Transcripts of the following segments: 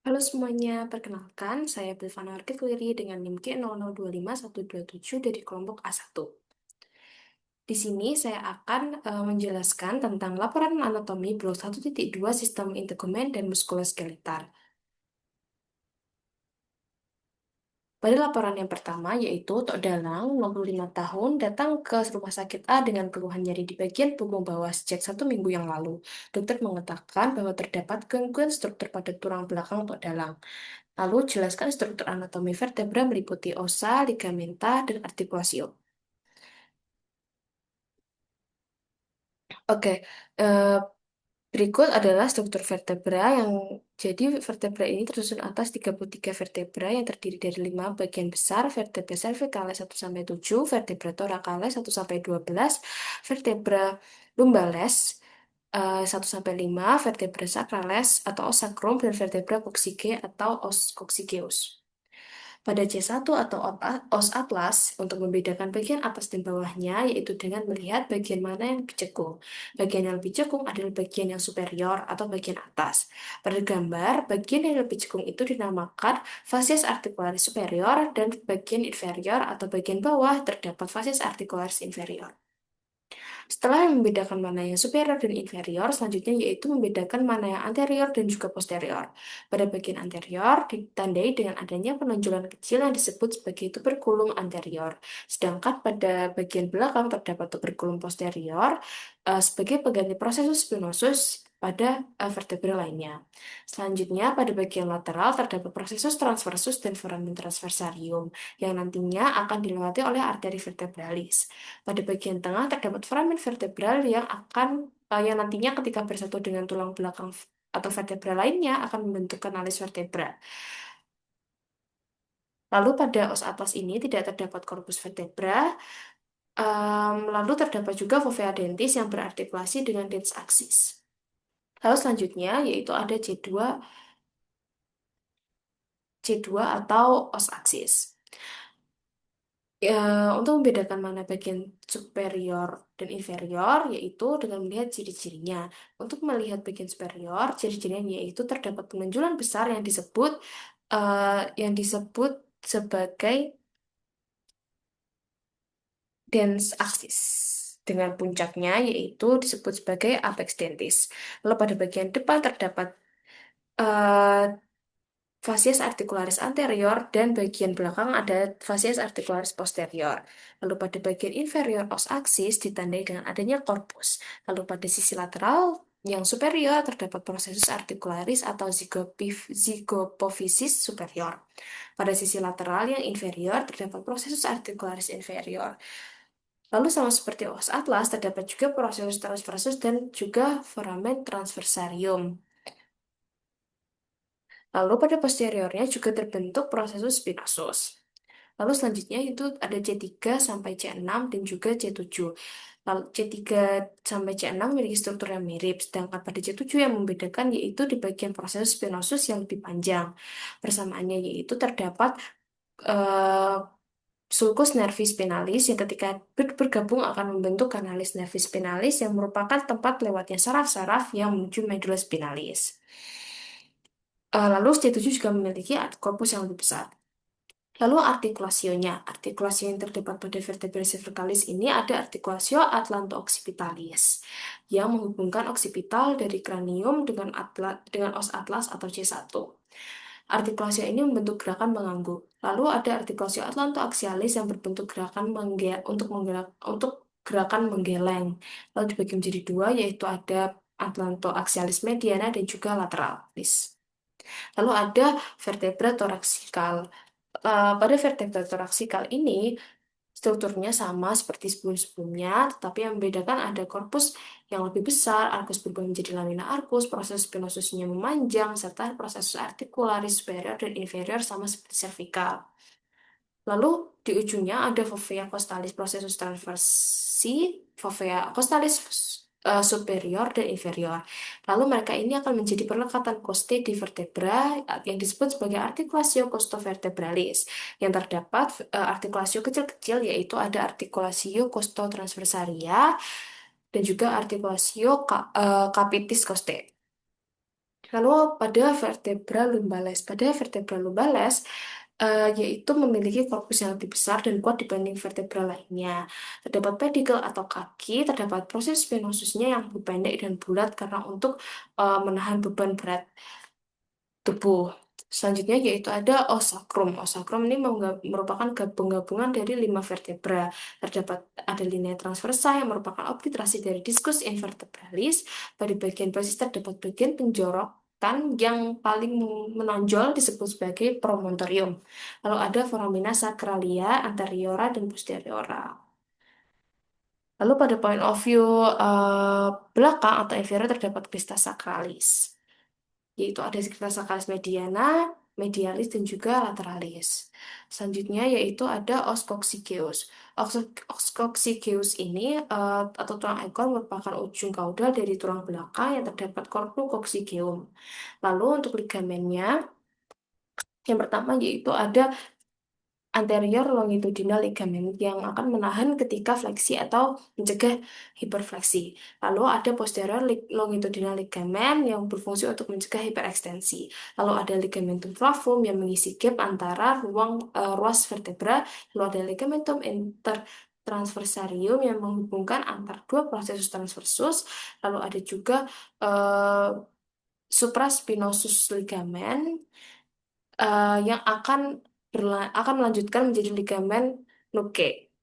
Halo semuanya, perkenalkan saya Bilvana Arkitwiri dengan NIM K00251127 dari kelompok A1. Di sini saya akan menjelaskan tentang laporan anatomi blok 1.2 sistem integumen dan muskuloskeletal. Pada laporan yang pertama, yaitu Tok Dalang, 65 tahun, datang ke rumah sakit A dengan keluhan nyeri di bagian punggung bawah sejak 1 minggu yang lalu. Dokter mengatakan bahwa terdapat gangguan struktur pada tulang belakang Tok Dalang. Lalu jelaskan struktur anatomi vertebra meliputi osa, ligamenta, dan artikulasi. Oke, eh, berikut adalah struktur vertebra yang jadi vertebra ini tersusun atas 33 vertebra yang terdiri dari 5 bagian besar, vertebra cervicalis 1-7, vertebra thoracalis 1-12, vertebra lumbales 1-5, vertebra sacralis atau os sacrum, dan vertebra coxae atau os coccygeus. Pada C1 atau os atlas, untuk membedakan bagian atas dan bawahnya, yaitu dengan melihat bagian mana yang lebih cekung. Bagian yang lebih cekung adalah bagian yang superior atau bagian atas. Pada gambar, bagian yang lebih cekung itu dinamakan facies articularis superior, dan bagian inferior atau bagian bawah terdapat facies articularis inferior. Setelah membedakan mana yang superior dan inferior, selanjutnya yaitu membedakan mana yang anterior dan juga posterior. Pada bagian anterior ditandai dengan adanya penonjolan kecil yang disebut sebagai tuberculum anterior. Sedangkan pada bagian belakang terdapat tuberculum posterior sebagai pengganti prosesus spinosus pada vertebra lainnya. Selanjutnya, pada bagian lateral terdapat prosesus transversus dan foramen transversarium yang nantinya akan dilewati oleh arteri vertebralis. Pada bagian tengah terdapat foramen vertebral yang nantinya ketika bersatu dengan tulang belakang atau vertebra lainnya akan membentuk kanalis vertebra. Lalu pada os atlas ini tidak terdapat korpus vertebra. Lalu terdapat juga fovea dentis yang berartikulasi dengan dens axis. Lalu selanjutnya yaitu ada C2 atau os aksis. Ya, untuk membedakan mana bagian superior dan inferior, yaitu dengan melihat ciri-cirinya. Untuk melihat bagian superior, ciri-cirinya yaitu terdapat penonjolan besar yang disebut sebagai dens axis. Dengan puncaknya yaitu disebut sebagai apex dentis. Lalu pada bagian depan terdapat eh, facies articularis anterior dan bagian belakang ada facies articularis posterior. Lalu pada bagian inferior os aksis ditandai dengan adanya korpus. Lalu pada sisi lateral yang superior terdapat prosesus articularis atau zygopophysis superior. Pada sisi lateral yang inferior terdapat prosesus articularis inferior. Lalu sama seperti os atlas terdapat juga prosesus transversus dan juga foramen transversarium. Lalu pada posteriornya juga terbentuk prosesus spinosus. Lalu selanjutnya itu ada C3 sampai C6 dan juga C7. Lalu C3 sampai C6 memiliki struktur yang mirip, sedangkan pada C7 yang membedakan yaitu di bagian prosesus spinosus yang lebih panjang. Persamaannya yaitu terdapat eh, sulcus nervi spinalis yang ketika bergabung akan membentuk kanalis nervi spinalis yang merupakan tempat lewatnya saraf-saraf yang menuju medula spinalis. Lalu C7 juga memiliki korpus yang lebih besar. Lalu artikulasionya. Artikulasi yang terdapat pada vertebra cervicalis ini ada artikulasio atlanto-occipitalis yang menghubungkan occipital dari kranium dengan os atlas atau C1. Artikulasi ini membentuk gerakan mengangguk. Lalu ada artikulasi atlanto-axialis yang berbentuk gerakan untuk gerakan menggeleng. Lalu dibagi menjadi dua, yaitu ada atlanto-axialis mediana dan juga lateralis. Lalu ada vertebra thoracical. Pada vertebra thoracical ini strukturnya sama seperti sebelum-sebelumnya, tetapi yang membedakan ada korpus yang lebih besar, arkus berubah menjadi lamina arkus, proses spinosusnya memanjang, serta proses artikularis superior dan inferior sama seperti cervical. Lalu di ujungnya ada fovea costalis processus transversi, fovea costalis superior dan inferior. Lalu mereka ini akan menjadi perlekatan costae di vertebra yang disebut sebagai articulatio costovertebralis. Yang terdapat artikulasio kecil-kecil yaitu ada artikulasio costotransversaria dan juga artikulasio capitis costae. Lalu pada vertebra lumbales, yaitu memiliki korpus yang lebih besar dan kuat dibanding vertebra lainnya. Terdapat pedikel atau kaki, terdapat proses spinosusnya yang lebih pendek dan bulat karena untuk menahan beban berat tubuh. Selanjutnya yaitu ada osakrum. Osakrum ini merupakan gabungan dari 5 vertebra. Ada linea transversa yang merupakan obliterasi dari diskus invertebralis. Pada bagian basis terdapat bagian penjorokan yang paling menonjol disebut sebagai promontorium. Lalu ada foramina sacralia, anteriora, dan posteriora. Lalu pada point of view belakang atau inferior terdapat crista sacralis, yaitu ada sekitar sakalis mediana, medialis, dan juga lateralis. Selanjutnya yaitu ada oscoccygeus. Oscoccygeus ini atau tulang ekor merupakan ujung kaudal dari tulang belakang yang terdapat corpus Lalu untuk ligamennya, yang pertama yaitu ada anterior longitudinal ligament yang akan menahan ketika fleksi atau mencegah hiperfleksi. Lalu ada posterior longitudinal ligament yang berfungsi untuk mencegah hiperekstensi. Lalu ada ligamentum flavum yang mengisi gap antara ruas vertebra. Lalu ada ligamentum intertransversarium yang menghubungkan antar dua processus transversus. Lalu ada juga eh, supraspinosus ligament yang akan melanjutkan menjadi ligamen nuke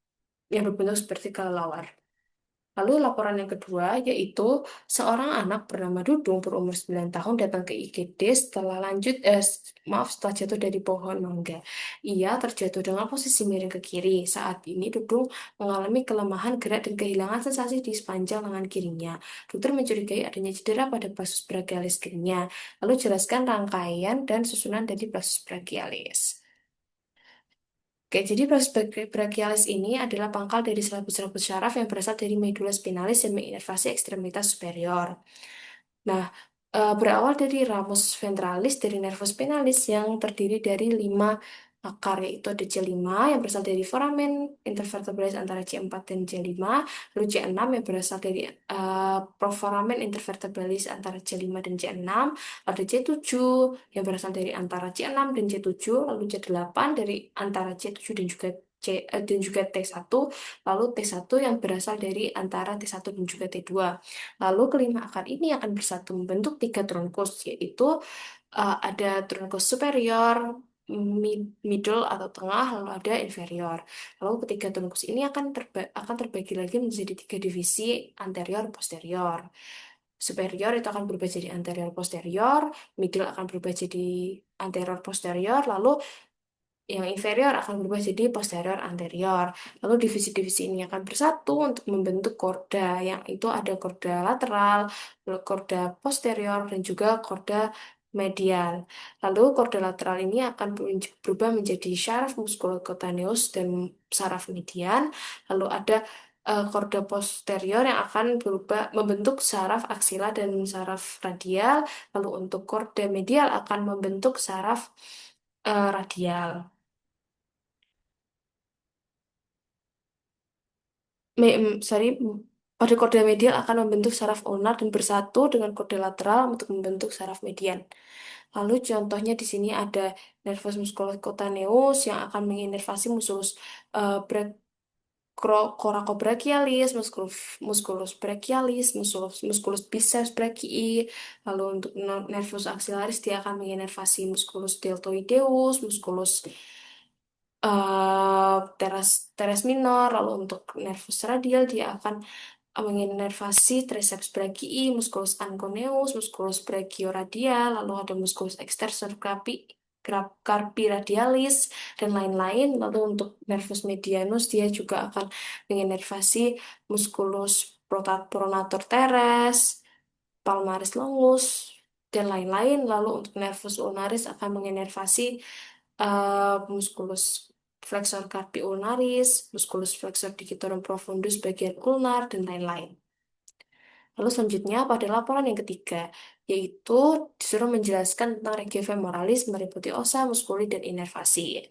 yang berbentuk seperti kelelawar. Lalu laporan yang kedua yaitu seorang anak bernama Dudung berumur 9 tahun datang ke IGD setelah jatuh dari pohon mangga. Ia terjatuh dengan posisi miring ke kiri. Saat ini Dudung mengalami kelemahan gerak dan kehilangan sensasi di sepanjang lengan kirinya. Dokter mencurigai adanya cedera pada plexus brachialis kirinya. Lalu jelaskan rangkaian dan susunan dari plexus brachialis. Oke, jadi proses brachialis ini adalah pangkal dari serabut-serabut syaraf yang berasal dari medula spinalis yang menginervasi ekstremitas superior. Nah, berawal dari ramus ventralis dari nervus spinalis yang terdiri dari 5 akar, yaitu ada C5 yang berasal dari foramen intervertebralis antara C4 dan C5, lalu C6 yang berasal dari proforamen intervertebralis antara C5 dan C6, ada C7 yang berasal dari antara C6 dan C7, lalu C8 dari antara C7 dan juga T1, lalu T1 yang berasal dari antara T1 dan juga T2. Lalu kelima akar ini akan bersatu membentuk 3 trunkus, yaitu ada trunkus superior, middle atau tengah, lalu ada inferior. Lalu ketiga trunkus ini akan terbagi lagi menjadi 3 divisi anterior posterior. Superior itu akan berubah jadi anterior posterior, middle akan berubah jadi anterior posterior, lalu yang inferior akan berubah jadi posterior anterior. Lalu divisi-divisi ini akan bersatu untuk membentuk korda, yang itu ada korda lateral, lalu korda posterior, dan juga korda medial. Lalu korda lateral ini akan berubah menjadi syaraf musculocutaneus dan saraf median. Lalu ada korda posterior yang akan berubah membentuk saraf aksila dan saraf radial. Lalu untuk korda medial akan membentuk saraf radial. Sorry, pada korda medial akan membentuk saraf ulnar dan bersatu dengan korda lateral untuk membentuk saraf median. Lalu contohnya di sini ada nervus musculocutaneus yang akan menginervasi musculus coracobrachialis, musculus brachialis, musculus biceps brachii. Lalu untuk nervus axillaris dia akan menginervasi musculus deltoideus, musculus teres minor. Lalu untuk nervus radial dia akan menginervasi triceps brachii, musculus anconeus, musculus brachioradial, lalu ada musculus extensor carpi radialis, dan lain-lain. Lalu untuk nervus medianus dia juga akan menginervasi musculus pronator teres, palmaris longus, dan lain-lain. Lalu untuk nervus ulnaris akan menginervasi musculus flexor carpi ulnaris, musculus flexor digitorum profundus bagian ulnar, dan lain-lain. Lalu selanjutnya pada laporan yang ketiga, yaitu disuruh menjelaskan tentang regia femoralis meliputi ossa, muskuli, dan inervasi.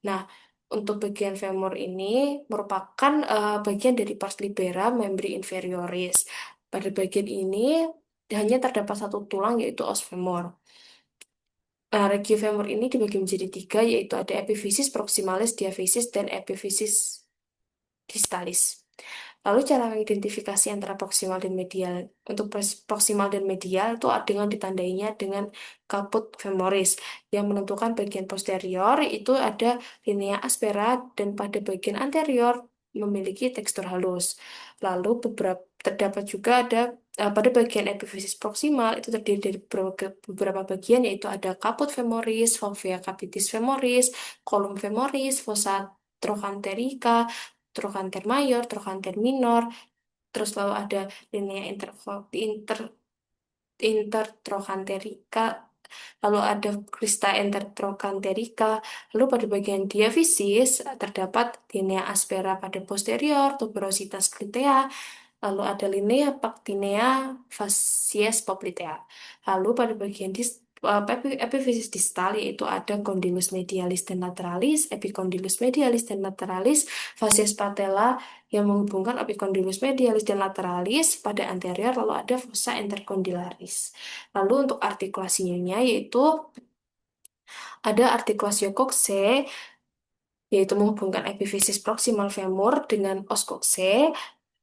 Nah, untuk bagian femur ini merupakan bagian dari pars libera membri inferioris. Pada bagian ini hanya terdapat satu tulang yaitu os femur. Nah, regio femur ini dibagi menjadi tiga, yaitu ada epifisis proximalis, diafisis, dan epifisis distalis. Lalu cara mengidentifikasi antara proksimal dan medial. Untuk proksimal dan medial itu dengan ditandainya dengan caput femoris. Yang menentukan bagian posterior itu ada linea aspera dan pada bagian anterior memiliki tekstur halus. Lalu terdapat juga ada pada bagian epifisis proksimal itu terdiri dari beberapa bagian, yaitu ada caput femoris, fovea capitis femoris, column femoris, fossa trochanterica, trochanter mayor, trochanter minor, terus lalu ada linea inter intertrochanterica, lalu ada crista intertrochanterica, lalu pada bagian diafisis terdapat linea aspera pada posterior, tuberositas glutea, lalu ada linea pactinea facies poplitea. Lalu pada bagian epifisis distal yaitu ada condylus medialis dan lateralis, epicondylus medialis dan lateralis, facies patella yang menghubungkan epicondylus medialis dan lateralis pada anterior, lalu ada fossa intercondylaris. Lalu untuk artikulasinya yaitu ada articulatio coccyx yaitu menghubungkan epifisis proximal femur dengan os coccyx.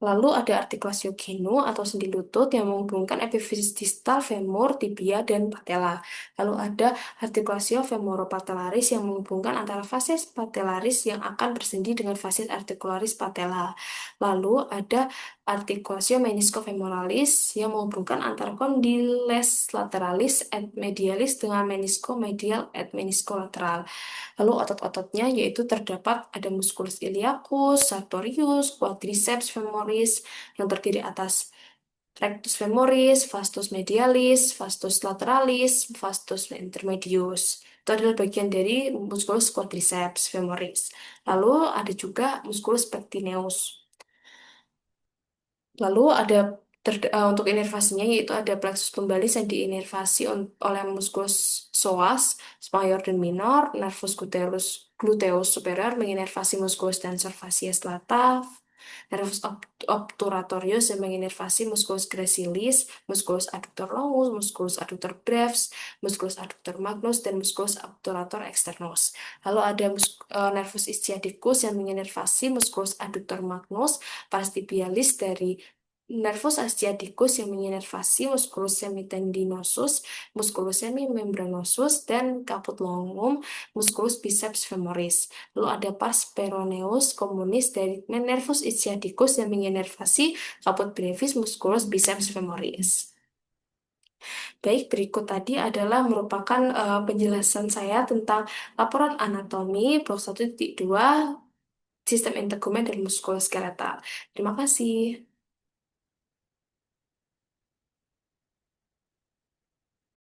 Lalu ada articulatio genu atau sendi lutut yang menghubungkan epifisis distal femur, tibia, dan patella. Lalu ada articulatio femoropatellaris yang menghubungkan antara facies patellaris yang akan bersendi dengan facies articularis patella. Lalu ada articulatio meniscofemoralis yang menghubungkan antara condyles lateralis et medialis dengan menisco medial et menisco lateral. Lalu otot-ototnya yaitu terdapat ada musculus iliacus, sartorius, quadriceps femoris yang terdiri atas rectus femoris, vastus medialis, vastus lateralis, vastus intermedius. Itu adalah bagian dari musculus quadriceps femoris. Lalu ada juga musculus pectineus. Lalu ada untuk inervasinya yaitu ada plexus lumbalis yang diinervasi oleh musculus psoas mayor dan minor, nervus gluteus superior menginervasi musculus tensor facies lata, nervus obturatorius yang menginervasi musculus gracilis, musculus adductor longus, musculus adductor brevis, musculus adductor magnus, dan musculus obturator externus. Lalu ada nervus ischiadicus yang menginervasi musculus adductor magnus, pars tibialis dari nervus ischiadicus yang menginervasi musculus semitendinosus, musculus semimembranosus, dan caput longum, musculus biceps femoris. Lalu ada pars peroneus communis dari nervus ischiadicus yang menginervasi caput brevis, musculus biceps femoris. Baik, berikut tadi adalah merupakan penjelasan saya tentang laporan anatomi blok 1.2 sistem integumen dan muskuloskeletal. Terima kasih.